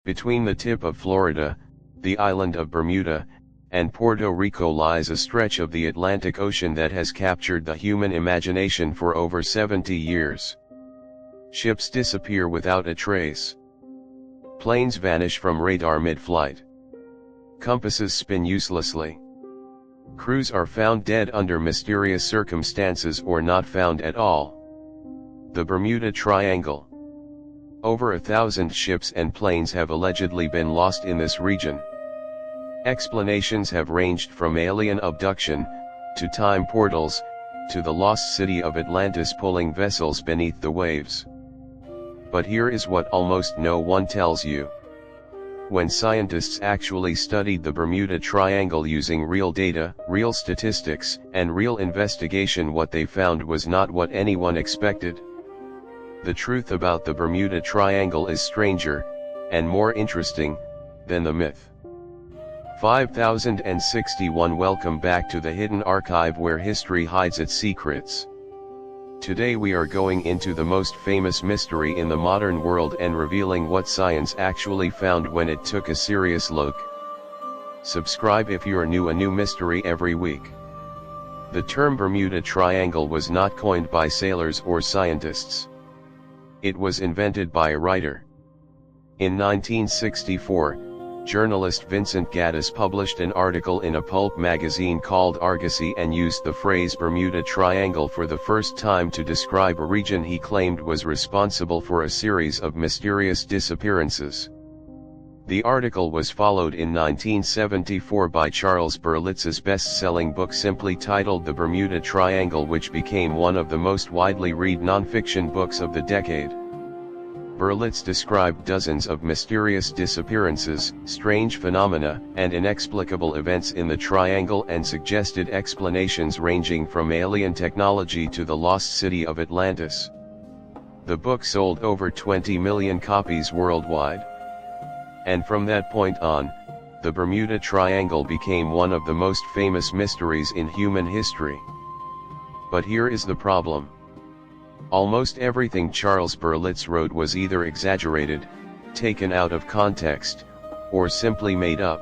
Between the tip of Florida, the island of Bermuda, and Puerto Rico lies a stretch of the Atlantic Ocean that has captured the human imagination for over 70 years. Ships disappear without a trace. Planes vanish from radar mid-flight. Compasses spin uselessly. Crews are found dead under mysterious circumstances or not found at all. The Bermuda Triangle. Over 1,000 ships and planes have allegedly been lost in this region. Explanations have ranged from alien abduction, to time portals, to the lost city of Atlantis pulling vessels beneath the waves. But here is what almost no one tells you. When scientists actually studied the Bermuda Triangle using real data, real statistics, and real investigation, what they found was not what anyone expected. The truth about the Bermuda Triangle is stranger, and more interesting, than the myth. 5061 Welcome back to the hidden archive where history hides its secrets. Today we are going into the most famous mystery in the modern world and revealing what science actually found when it took a serious look. Subscribe if you are new. A new mystery every week. The term Bermuda Triangle was not coined by sailors or scientists. It was invented by a writer. In 1964, journalist Vincent Gaddis published an article in a pulp magazine called Argosy and used the phrase Bermuda Triangle for the first time to describe a region he claimed was responsible for a series of mysterious disappearances. The article was followed in 1974 by Charles Berlitz's best-selling book simply titled The Bermuda Triangle, which became one of the most widely read non-fiction books of the decade. Berlitz described dozens of mysterious disappearances, strange phenomena, and inexplicable events in the triangle and suggested explanations ranging from alien technology to the lost city of Atlantis. The book sold over 20 million copies worldwide. And from that point on, the Bermuda Triangle became one of the most famous mysteries in human history. But here is the problem. Almost everything Charles Berlitz wrote was either exaggerated, taken out of context, or simply made up.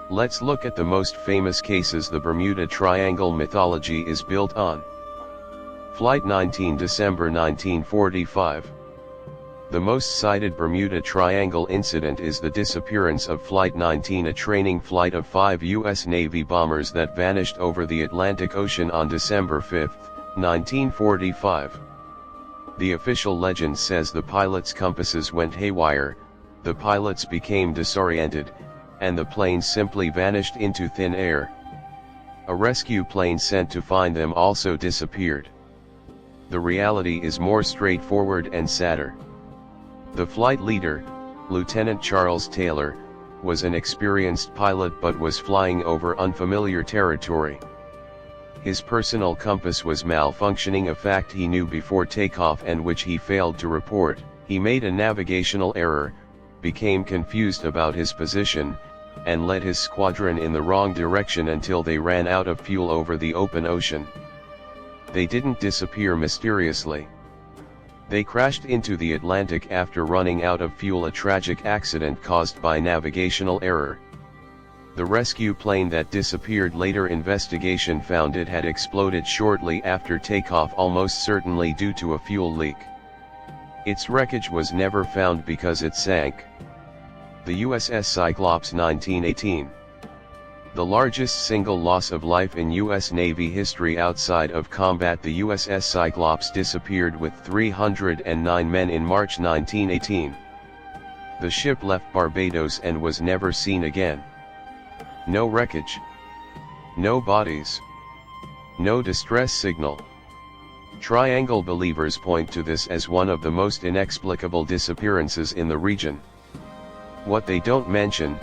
Let's look at the most famous cases the Bermuda Triangle mythology is built on. Flight 19, December 1945. The most cited Bermuda Triangle incident is the disappearance of Flight 19, a training flight of 5 U.S. Navy bombers that vanished over the Atlantic Ocean on December 5, 1945. The official legend says the pilots' compasses went haywire, the pilots became disoriented, and the plane simply vanished into thin air. A rescue plane sent to find them also disappeared. The reality is more straightforward and sadder. The flight leader, Lieutenant Charles Taylor, was an experienced pilot but was flying over unfamiliar territory. His personal compass was malfunctioning, a fact he knew before takeoff and which he failed to report. He made a navigational error, became confused about his position, and led his squadron in the wrong direction until they ran out of fuel over the open ocean. They didn't disappear mysteriously. They crashed into the Atlantic after running out of fuel, a tragic accident caused by navigational error. The rescue plane that disappeared, later investigation found it had exploded shortly after takeoff, almost certainly due to a fuel leak. Its wreckage was never found because it sank. The USS Cyclops 1918. The largest single loss of life in U.S. Navy history outside of combat, the USS Cyclops disappeared with 309 men in March 1918. The ship left Barbados and was never seen again. No wreckage. No bodies. No distress signal. Triangle believers point to this as one of the most inexplicable disappearances in the region. What they don't mention,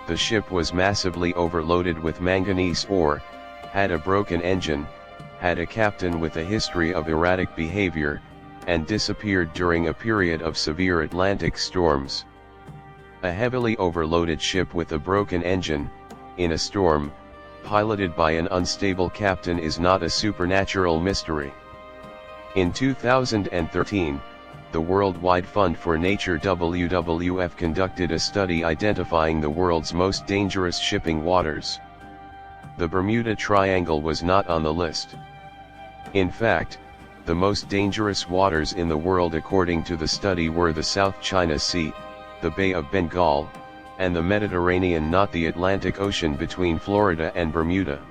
the ship was massively overloaded with manganese ore, had a broken engine, had a captain with a history of erratic behavior, and disappeared during a period of severe Atlantic storms. A heavily overloaded ship with a broken engine, in a storm, piloted by an unstable captain is not a supernatural mystery. In 2013, the Worldwide Fund for Nature WWF conducted a study identifying the world's most dangerous shipping waters. The Bermuda Triangle was not on the list. In fact, the most dangerous waters in the world according to the study were the South China Sea, the Bay of Bengal, and the Mediterranean, not the Atlantic Ocean between Florida and Bermuda.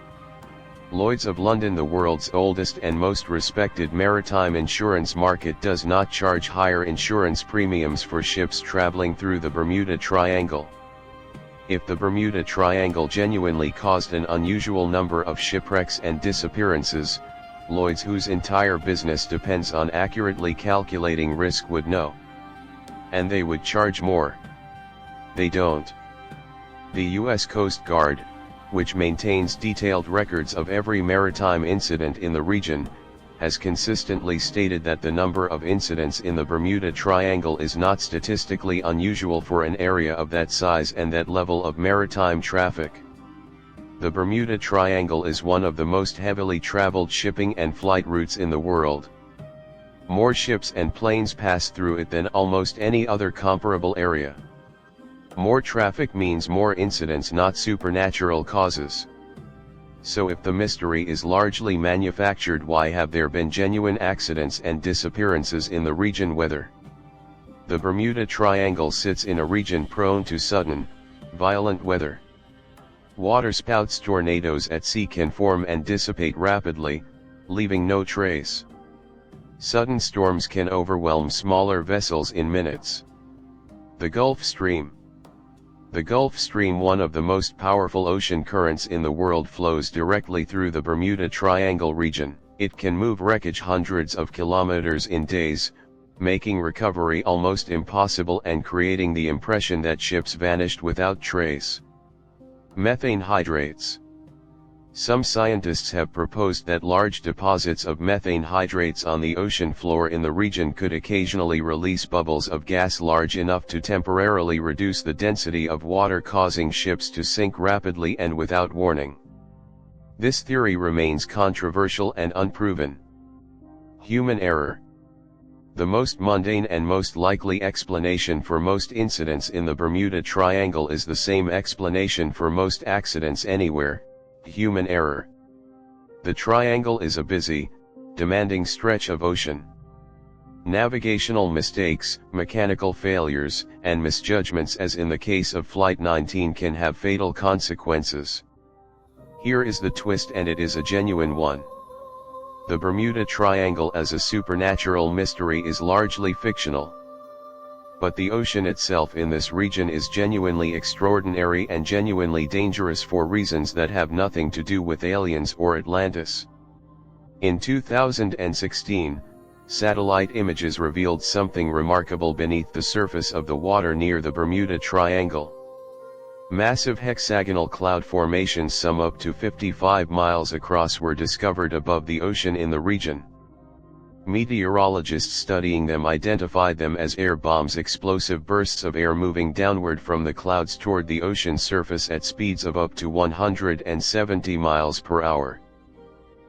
Lloyd's of London, the world's oldest and most respected maritime insurance market, does not charge higher insurance premiums for ships traveling through the Bermuda Triangle. If the Bermuda Triangle genuinely caused an unusual number of shipwrecks and disappearances, Lloyd's, whose entire business depends on accurately calculating risk, would know. And they would charge more. They don't. The U.S. Coast Guard, which maintains detailed records of every maritime incident in the region, has consistently stated that the number of incidents in the Bermuda Triangle is not statistically unusual for an area of that size and that level of maritime traffic. The Bermuda Triangle is one of the most heavily traveled shipping and flight routes in the world. More ships and planes pass through it than almost any other comparable area. More traffic means more incidents, not supernatural causes. So if the mystery is largely manufactured, why have there been genuine accidents and disappearances in the region? Weather. The Bermuda Triangle sits in a region prone to sudden, violent weather. Waterspouts, tornadoes at sea can form and dissipate rapidly, leaving no trace. Sudden storms can overwhelm smaller vessels in minutes. The Gulf Stream. The Gulf Stream, one of the most powerful ocean currents in the world, flows directly through the Bermuda Triangle region. It can move wreckage hundreds of kilometers in days, making recovery almost impossible and creating the impression that ships vanished without trace. Methane hydrates. Some scientists have proposed that large deposits of methane hydrates on the ocean floor in the region could occasionally release bubbles of gas large enough to temporarily reduce the density of water, causing ships to sink rapidly and without warning. This theory remains controversial and unproven. Human error. The most mundane and most likely explanation for most incidents in the Bermuda Triangle is the same explanation for most accidents anywhere: human error. The triangle is a busy, demanding stretch of ocean. Navigational mistakes, mechanical failures, and misjudgments, as in the case of Flight 19, can have fatal consequences. Here is the twist, and it is a genuine one. The Bermuda Triangle as a supernatural mystery is largely fictional. But the ocean itself in this region is genuinely extraordinary and genuinely dangerous for reasons that have nothing to do with aliens or Atlantis. In 2016, satellite images revealed something remarkable beneath the surface of the water near the Bermuda Triangle. Massive hexagonal cloud formations, some up to 55 miles across, were discovered above the ocean in the region. Meteorologists studying them identified them as air bombs, explosive bursts of air moving downward from the clouds toward the ocean surface at speeds of up to 170 miles per hour.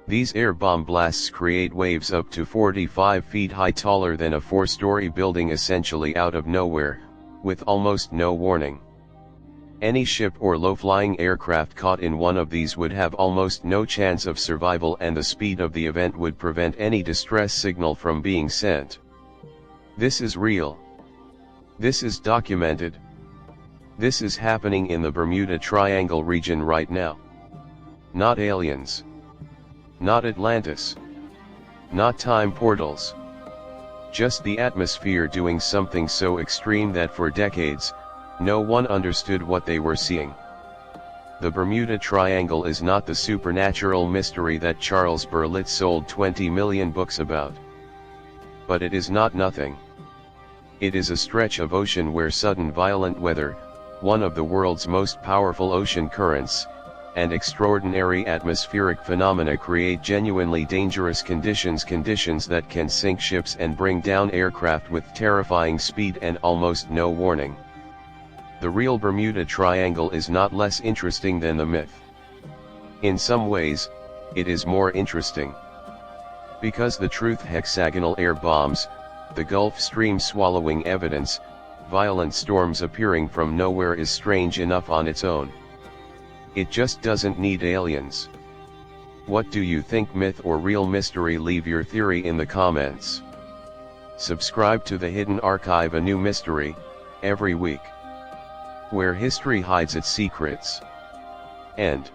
These air bomb blasts create waves up to 45 feet high, taller than a 4-story building, essentially out of nowhere, with almost no warning. Any ship or low-flying aircraft caught in one of these would have almost no chance of survival, and the speed of the event would prevent any distress signal from being sent. This is real. This is documented. This is happening in the Bermuda Triangle region right now. Not aliens. Not Atlantis. Not time portals. Just the atmosphere doing something so extreme that for decades, no one understood what they were seeing. The Bermuda Triangle is not the supernatural mystery that Charles Berlitz sold 20 million books about. But it is not nothing. It is a stretch of ocean where sudden violent weather, one of the world's most powerful ocean currents, and extraordinary atmospheric phenomena create genuinely dangerous conditions that can sink ships and bring down aircraft with terrifying speed and almost no warning. The real Bermuda Triangle is not less interesting than the myth. In some ways, it is more interesting. Because the truth, hexagonal air bombs, the Gulf Stream swallowing evidence, violent storms appearing from nowhere is strange enough on its own. It just doesn't need aliens. What do you think, myth or real mystery? Leave your theory in the comments. Subscribe to the Hidden Archive, a new mystery, every week, where history hides its secrets. End.